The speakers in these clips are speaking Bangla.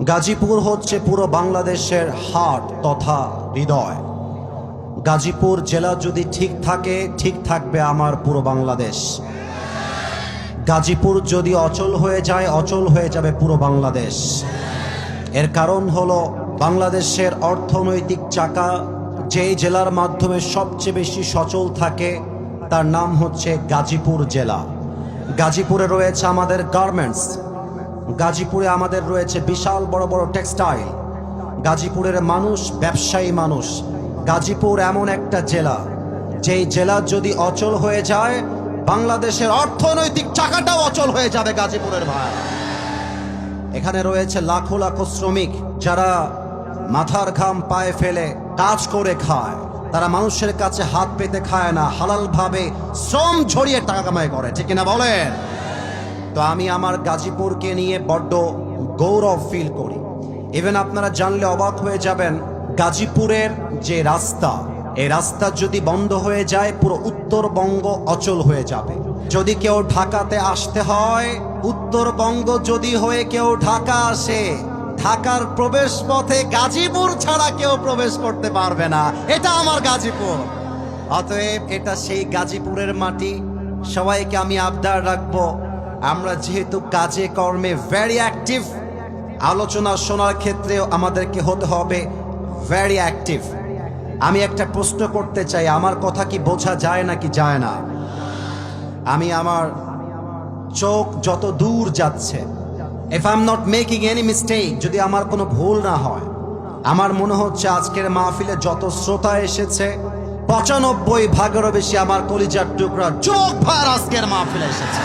গাজীপুর হচ্ছে পুরো বাংলাদেশের হার্ট তথা হৃদয়। গাজীপুর জেলা যদি ঠিক থাকে, ঠিক থাকবে আমার পুরো বাংলাদেশ। গাজীপুর যদি অচল হয়ে যায়, অচল হয়ে যাবে পুরো বাংলাদেশ। এর কারণ হলো বাংলাদেশের অর্থনৈতিক চাকা যেই জেলার মাধ্যমে সবচেয়ে বেশি সচল থাকে তার নাম হচ্ছে গাজীপুর জেলা। গাজীপুরে রয়েছে আমাদের গার্মেন্টস, গাজীপুরে আমাদের রয়েছে বিশাল বড় বড় টেক্সটাইল। গাজীপুরের মানুষ ব্যবসায়ী মানুষ। গাজীপুর এমন একটা জেলা, যেই জেলা যদি অচল হয়ে যায় বাংলাদেশের অর্থনৈতিক চাকাটাও অচল হয়ে যাবে গাজীপুরের ভাই। এখানে রয়েছে লাখো লাখো শ্রমিক যারা মাথার ঘাম পায়ে ফেলে কাজ করে খায়। তারা মানুষের কাছে হাত পেতে খায় না, হালালভাবে শ্রম ঝরিয়ে টাকা কামাই করে, ঠিক কিনা বলেন? তো আমি আমার গাজীপুরকে নিয়ে বড্ড গৌরব ফিল করি। ইভেন আপনারা জানলে অবাক হয়ে যাবেন, গাজীপুরের যে রাস্তা, এই রাস্তা যদি বন্ধ হয়ে যায় পুরো উত্তরবঙ্গ অচল হয়ে যাবে। যদি কেউ ঢাকাতে আসতে হয়, উত্তরবঙ্গ যদি হয়ে কেউ ঢাকা আসে, ঢাকার প্রবেশ পথে গাজীপুর ছাড়া কেউ প্রবেশ করতে পারবে না। এটা আমার গাজীপুর। অতএব এটা সেই গাজীপুরের মাটি। সবাইকে আমি আবদার রাখবো, আমরা যেহেতু কাজে কর্মে ভেরি অ্যাক্টিভ, আলোচনা শোনার ক্ষেত্রেও আমাদেরকে হতে হবে ভেরি অ্যাক্টিভ। আমি একটা প্রশ্ন করতে চাই, আমার কথা কি বোঝা যায় নাকি যায় না? আমি আমার চোখ যত দূর যাচ্ছে, if I am not making any mistake, যদি আমার কোনো ভুল না হয়, আমার মনে হচ্ছে আজকের মাহফিলে যত শ্রোতা এসেছে ৯৫ বেশি আমার কলিজার টুকরা চোখ ভার আজকের মাহফিলে এসেছে।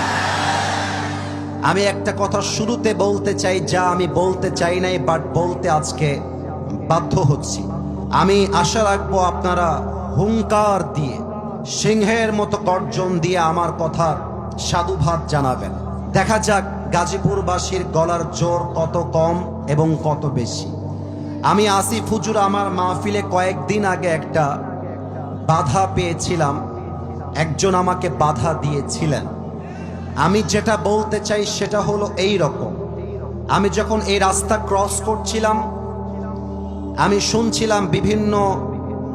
আমি একটা কথা শুরুতে বলতে চাই, যা আমি বলতে চাই নাই বাট বলতে আজকে বাধ্য হচ্ছি। আমি আশা রাখবো আপনারা হুঙ্কার দিয়ে, সিংহের মতো গর্জন দিয়ে আমার কথার সাধুবাদ জানাবেন। দেখা যাক গাজীপুরবাসীর গলার জোর কত কম এবং কত বেশি। আমি আসিফ হুজুর আমার মাহফিলে কয়েকদিন আগে একটা বাধা পেয়েছিলাম, একজন আমাকে বাধা দিয়েছিলেন। আমি যেটা বলতে চাই সেটা হলো এই রকম, আমি যখন এই রাস্তা ক্রস করছিলাম আমি শুনছিলাম বিভিন্ন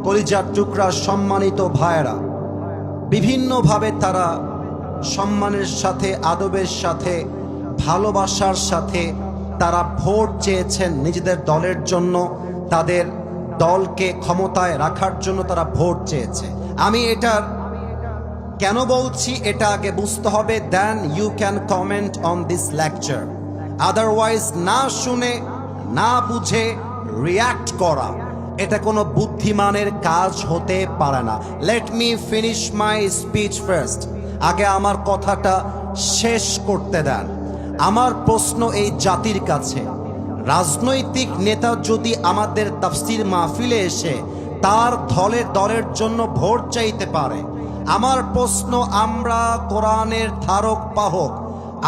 কলিজার টুকরা সম্মানিত ভাইয়েরা বিভিন্নভাবে তারা সম্মানের সাথে, আদবের সাথে, ভালোবাসার সাথে তারা ভোট চেয়েছেন নিজেদের দলের জন্য, তাদের দলকে ক্ষমতায় রাখার জন্য তারা ভোট চেয়েছে। আমি এটার কেন বলছি এটা আগে বুঝতে হবে, then you can comment on this lecture. Otherwise না শুনে না বুঝে রিয়াক্ট করা, এটা কোনো বুদ্ধিমানের কাজ হতে পারে না। Let me finish my speech first. আগে আমার কথাটা শেষ করতে দেন। আমার প্রশ্ন এই জাতির কাছে, রাজনৈতিক নেতা যদি আমাদের তাফসীর মাহফিলে এসে তার দলের জন্য ভোট চাইতে পারে, আমার প্রশ্ন, আমরা কোরআনের ধারক বাহক,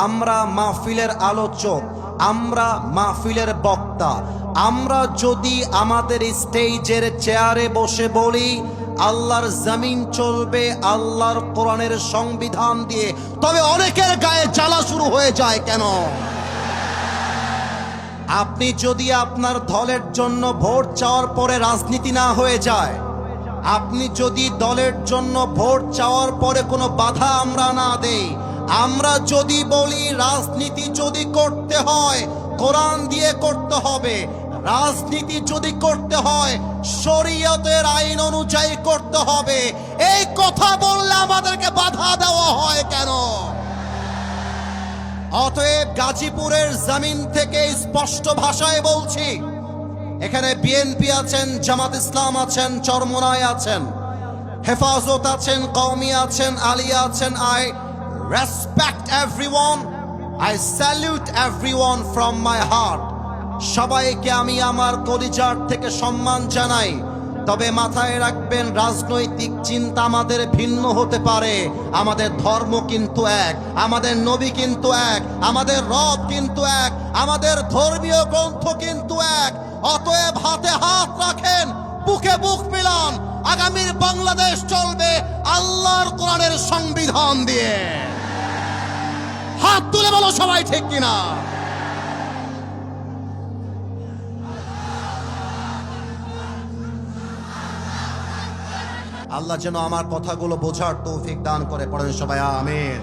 আমরা মাহফিলের আলোচক, আমরা মাহফিলের বক্তা, আমরা যদি আমাদের স্টেজের চেয়ারে বসে বলি আল্লাহর জমিন চলবে আল্লাহর কোরআনের সংবিধান দিয়ে, তবে অনেকের গায়ে জ্বালা শুরু হয়ে যায় কেন? আপনি যদি আপনার দলের জন্য ভোট চাওয়ার পরে রাজনীতি না হয়ে যায়, আপনি যদি দলের জন্য ভোট চাওয়ার পরে কোনো বাধা আমরা না দেই, আমরা যদি বলি রাজনীতি যদি করতে হয় কোরআন দিয়ে করতে হবে, রাজনীতি যদি করতে হয় শরীয়তের আইন অনুযায়ী করতে হবে, এই কথা বললে আমাদেরকে বাধা দেওয়া হয় কেন? অতএব গাজীপুরের জমিন থেকে স্পষ্ট ভাষায় বলছি, এখানে বিএনপি আছেন, জামাত ইসলাম আছেন, চরমোনাই আছেন, হেফাজত আছেন, কওমি আছেন, আলিয়া আছেন। I respect everyone, I salute everyone from my heart. সবাইকে আমি আমার কলিজার থেকে সম্মান জানাই। তবে মাথায় রাখবেন, রাজনৈতিক চিন্তা আমাদের ভিন্ন হতে পারে, আমাদের ধর্ম কিন্তু এক, আমাদের নবী কিন্তু এক, আমাদের রব কিন্তু এক, আমাদের ধর্মীয় গ্রন্থ কিন্তু এক। অতএব হাতে হাত রাখেন, বুকে বুক মিলান, আগামীর বাংলাদেশ চলবে আল্লাহর কোরআনের সংবিধান দিয়ে। হাত তুলে বলো সবাই, ঠিক কিনা? আল্লাহ যেন আমার কথাগুলো বোঝার তৌফিক দান করে, পড়েন সবাই আমিন।